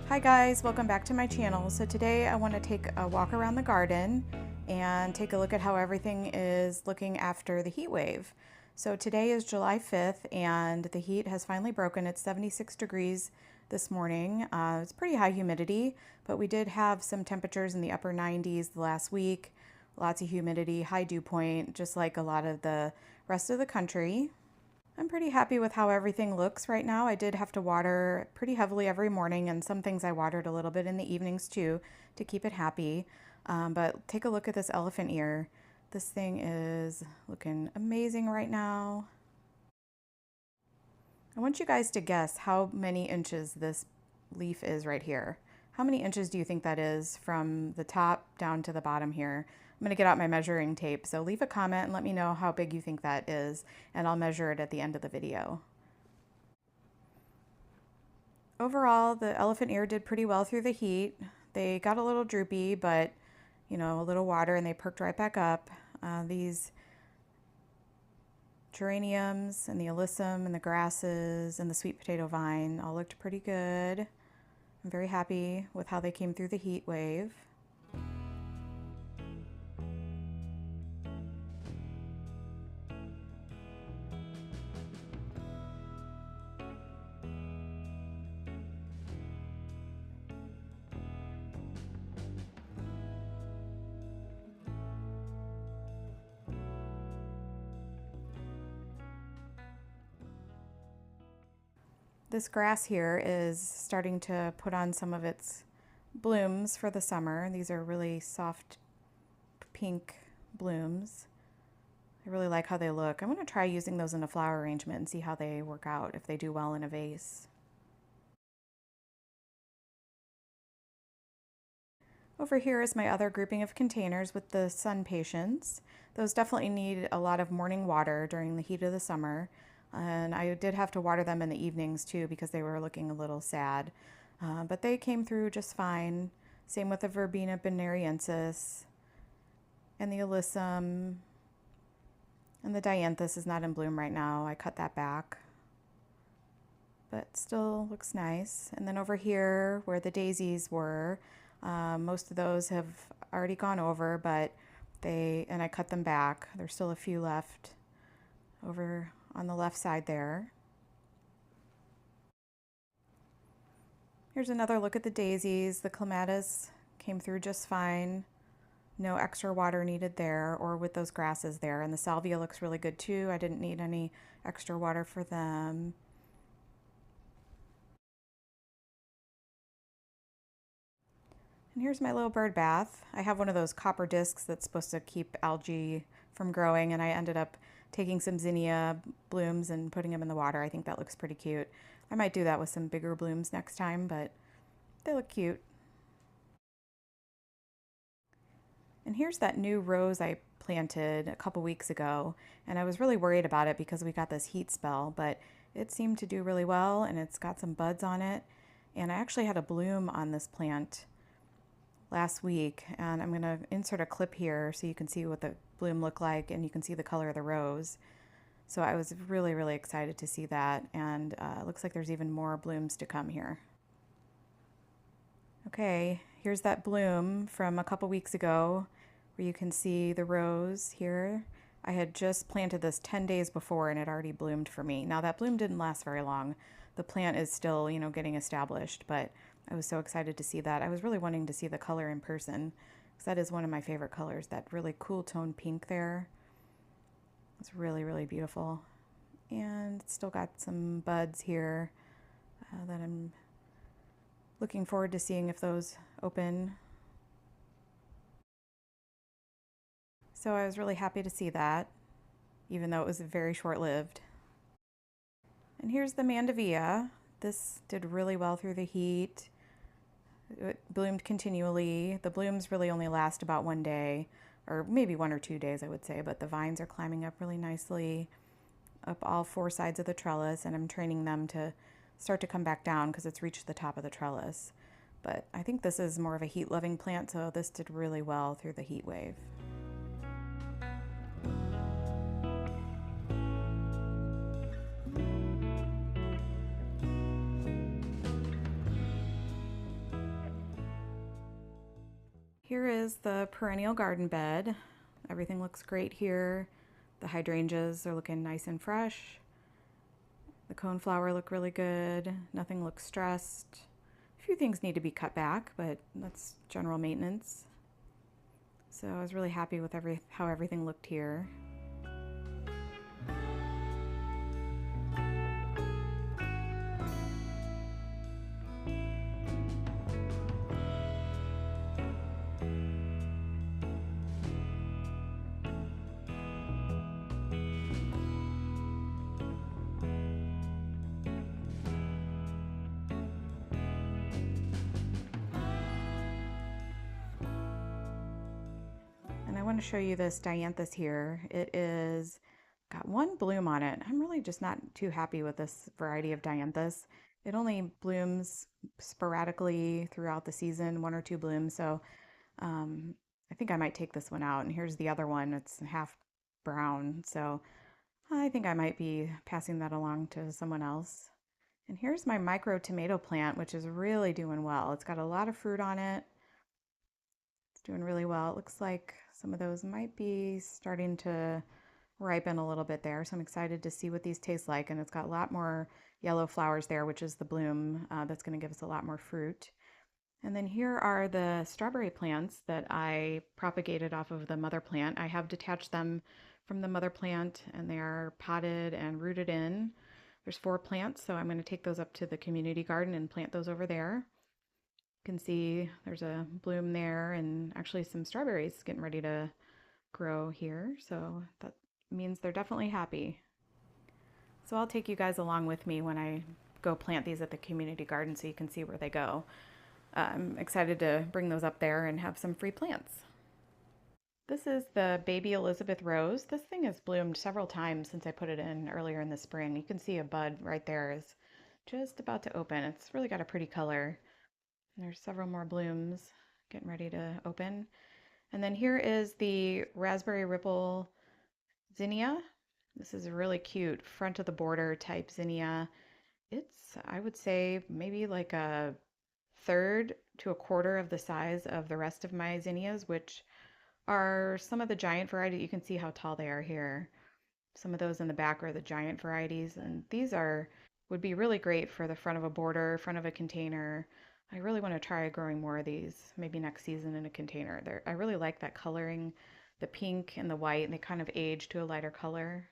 Hi guys, welcome back to my channel. So today I want to take a walk around the garden and take a look at how everything is looking after the heat wave. So today is July 5th and the heat has finally broken. It's 76 degrees this morning. It's pretty high humidity, but we did have some temperatures in the upper 90s the last week. Lots of humidity, high dew point, just like a lot of the rest of the country. I'm pretty happy with how everything looks right now. I did have to water pretty heavily every morning, and some things I watered a little bit in the evenings too to keep it happy. But take a look at this elephant ear. This thing is looking amazing right now. I want you guys to guess how many inches this leaf is right here. How many inches do you think that is from the top down to the bottom here? I'm going to get out my measuring tape, so leave a comment and let me know how big you think that is, and I'll measure it at the end of the video. Overall, the elephant ear did pretty well through the heat. They got a little droopy, but a little water and they perked right back up. These geraniums and the alyssum and the grasses and the sweet potato vine all looked pretty good. I'm very happy with how they came through the heat wave. This grass here is starting to put on some of its blooms for the summer. These are really soft pink blooms. I really like how they look. I'm going to try using those in a flower arrangement and see how they work out, if they do well in a vase. Over here is my other grouping of containers with the sun patience. Those definitely need a lot of morning water during the heat of the summer. And I did have to water them in the evenings too because they were looking a little sad. But they came through just fine. Same with the Verbena bonariensis and the alyssum. And the dianthus is not in bloom right now. I cut that back. But still looks nice. And then over here where the daisies were, most of those have already gone over, but and I cut them back. There's still a few left over on the left side there. Here's another look at the daisies. The clematis came through just fine. No extra water needed there or with those grasses there. And the salvia looks really good too. I didn't need any extra water for them. And here's my little bird bath. I have one of those copper discs that's supposed to keep algae from growing, and I ended up taking some zinnia blooms and putting them in the water. I think that looks pretty cute. I might do that with some bigger blooms next time, but they look cute. And here's that new rose I planted a couple weeks ago, and I was really worried about it because we got this heat spell, but it seemed to do really well, and it's got some buds on it. And I actually had a bloom on this plant last week, and I'm going to insert a clip here so you can see what the bloom looked like and you can see the color of the rose. So I was really, really excited to see that, and it looks like there's even more blooms to come here. Okay, here's that bloom from a couple weeks ago where you can see the rose here. I had just planted this 10 days before and it already bloomed for me. Now that bloom didn't last very long. The plant is still, getting established, but I was so excited to see that. I was really wanting to see the color in person because that is one of my favorite colors, that really cool tone pink there. It's really, really beautiful. And it's still got some buds here that I'm looking forward to seeing if those open. So I was really happy to see that, even though it was very short-lived. And here's the mandevilla. This did really well through the heat. It bloomed continually. The blooms really only last about one day, or maybe 1 or 2 days, I would say, but the vines are climbing up really nicely up all 4 sides of the trellis, and I'm training them to start to come back down because it's reached the top of the trellis. But I think this is more of a heat-loving plant, so this did really well through the heat wave. Here is the perennial garden bed. Everything looks great here. The hydrangeas are looking nice and fresh. The coneflower look really good. Nothing looks stressed. A few things need to be cut back, but that's general maintenance. So I was really happy with how everything looked here. And I want to show you this dianthus here. It is got one bloom on it. I'm really just not too happy with this variety of dianthus. It only blooms sporadically throughout the season, one or two blooms. So I think I might take this one out. And here's the other one. It's half brown. So I think I might be passing that along to someone else. And here's my micro tomato plant, which is really doing well. It's got a lot of fruit on it. It's doing really well. It looks like some of those might be starting to ripen a little bit there. So I'm excited to see what these taste like. And it's got a lot more yellow flowers there, which is the bloom that's going to give us a lot more fruit. And then here are the strawberry plants that I propagated off of the mother plant. I have detached them from the mother plant and they are potted and rooted in. There's 4 plants, so I'm going to take those up to the community garden and plant those over there. You can see there's a bloom there and actually some strawberries getting ready to grow here, so that means they're definitely happy. So I'll take you guys along with me when I go plant these at the community garden so you can see where they go. I'm excited to bring those up there and have some free plants. This is the baby Elizabeth rose. This thing has bloomed several times since I put it in earlier in the spring. You can see a bud right there is just about to open. It's really got a pretty color. And there's several more blooms getting ready to open. And then here is the raspberry ripple zinnia. This is a really cute front of the border type zinnia. It's, I would say, maybe like a third to a quarter of the size of the rest of my zinnias, which are some of the giant variety. You can see how tall they are here. Some of those in the back are the giant varieties, and these would be really great for the front of a border, front of a container. I really want to try growing more of these, maybe next season in a container. I really like that coloring, the pink and the white, and they kind of age to a lighter color.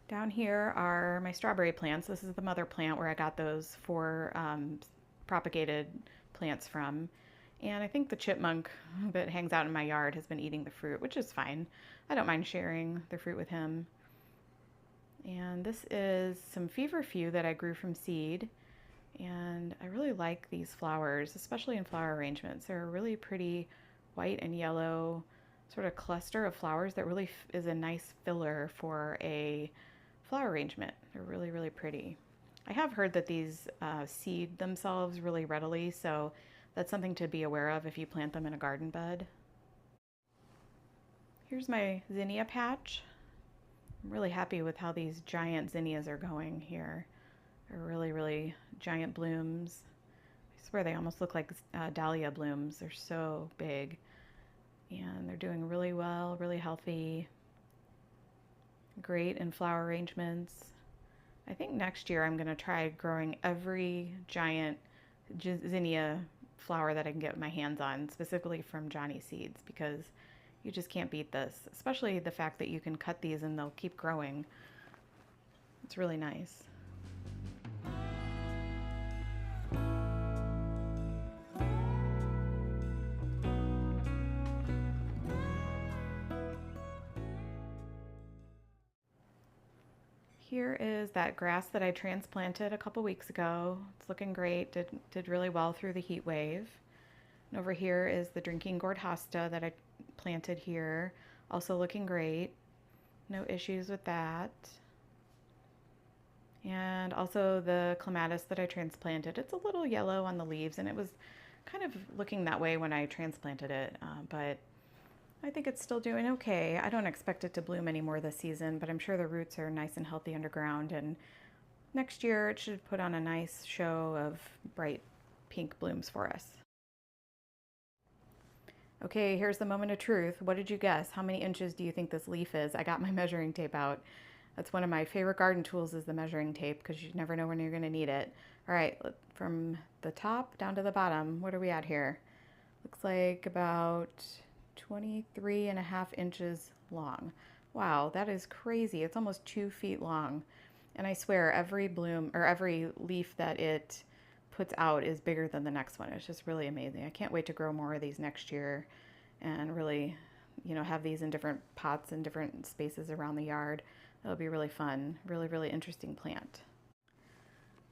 Down here are my strawberry plants. This is the mother plant where I got those 4 propagated plants from. And I think the chipmunk that hangs out in my yard has been eating the fruit, which is fine. I don't mind sharing the fruit with him. And this is some feverfew that I grew from seed. And I really like these flowers, especially in flower arrangements. They're a really pretty white and yellow sort of cluster of flowers that really is a nice filler for a flower arrangement. They're really, really pretty. I have heard that these seed themselves really readily, so that's something to be aware of if you plant them in a garden bed. Here's my zinnia patch. I'm really happy with how these giant zinnias are going here. They're really, really giant blooms. I swear they almost look like dahlia blooms. They're so big. And they're doing really well, really healthy. Great in flower arrangements. I think next year I'm going to try growing every giant zinnia flower that I can get my hands on, specifically from Johnny Seeds, because you just can't beat this, especially the fact that you can cut these and they'll keep growing. It's really nice. Here is that grass that I transplanted a couple weeks ago. It's looking great, did really well through the heat wave. And over here is the drinking gourd hosta that I planted here, also looking great. No issues with that. And also the clematis that I transplanted. It's a little yellow on the leaves, and it was kind of looking that way when I transplanted it, but I think it's still doing okay. I don't expect it to bloom anymore this season, but I'm sure the roots are nice and healthy underground, and Next year it should put on a nice show of bright pink blooms for us. Okay, here's the moment of truth. What did you guess? How many inches do you think this leaf is? I got my measuring tape out. That's one of my favorite garden tools, is the measuring tape, because you never know when you're going to need it. All right, from the top down to the bottom, what are we at here? Looks like about 23.5 inches long. Wow, that is crazy. It's almost 2 feet long. And I swear every bloom or every leaf that it puts out is bigger than the next one. It's just really amazing. I can't wait to grow more of these next year and really, have these in different pots and different spaces around the yard. That'll be really fun. Really, really interesting plant.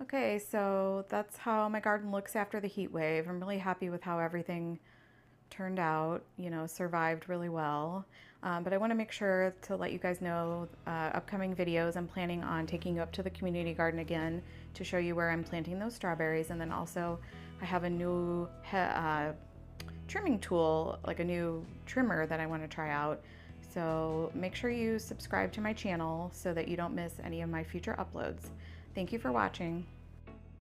Okay, so that's how my garden looks after the heat wave. I'm really happy with how everything turned out, survived really well. But I want to make sure to let you guys know upcoming videos. I'm planning on taking you up to the community garden again to show you where I'm planting those strawberries. And then also I have a new trimming tool, like a new trimmer that I want to try out. So make sure you subscribe to my channel so that you don't miss any of my future uploads. Thank you for watching.